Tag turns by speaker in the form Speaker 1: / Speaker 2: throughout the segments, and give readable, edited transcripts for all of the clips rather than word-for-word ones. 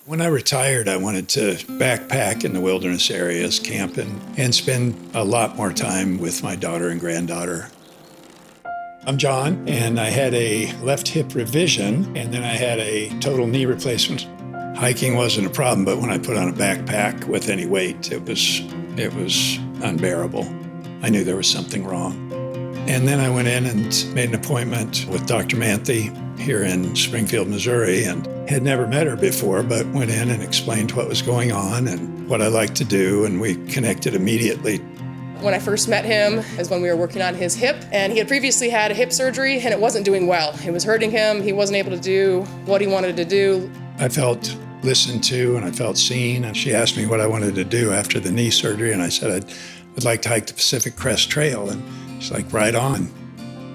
Speaker 1: When I retired, I wanted to backpack in the wilderness areas, camping, and spend a lot more time with my daughter and granddaughter. I'm John, and I had a left hip revision, and then I had a total knee replacement. Hiking wasn't a problem, but when I put on a backpack with any weight, it was unbearable. I knew there was something wrong. And then I went in and made an appointment with Dr. Manthe here in Springfield, Missouri, and had never met her before, but went in and explained what was going on and what I like to do, and we connected immediately.
Speaker 2: When I first met him is when we were working on his hip, and he had previously had a hip surgery and it wasn't doing well. It was hurting him. He wasn't able to do what he wanted to do.
Speaker 1: I felt listened to and I felt seen, and she asked me what I wanted to do after the knee surgery, and I said I'd like to hike the Pacific Crest Trail, and she's like, right on.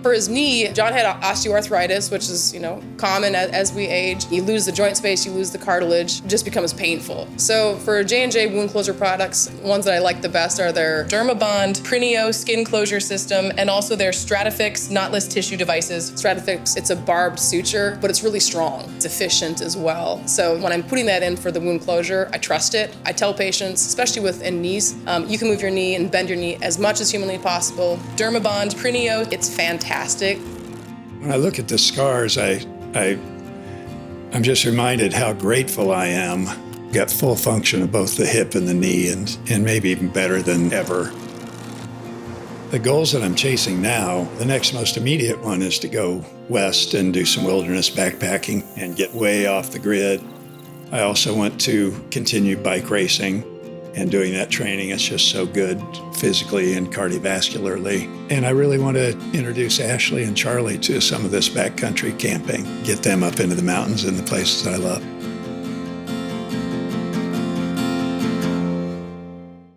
Speaker 2: For his knee, John had osteoarthritis, which is, common as we age. You lose the joint space, you lose the cartilage, it just becomes painful. So for J&J wound closure products, ones that I like the best are their DERMABOND Prineo skin closure system, and also their Stratifix knotless tissue devices. Stratifix, it's a barbed suture, but it's really strong. It's efficient as well. So when I'm putting that in for the wound closure, I trust it. I tell patients, especially within knees, you can move your knee and bend your knee as much as humanly possible. DERMABOND Prineo, it's fantastic.
Speaker 1: When I look at the scars, I'm just reminded how grateful I am. Got full function of both the hip and the knee, and maybe even better than ever. The goals that I'm chasing now, the next most immediate one is to go west and do some wilderness backpacking and get way off the grid. I also want to continue bike racing and doing that training. It's just so good physically and cardiovascularly. And I really want to introduce Ashley and Charlie to some of this backcountry camping, get them up into the mountains and the places I love.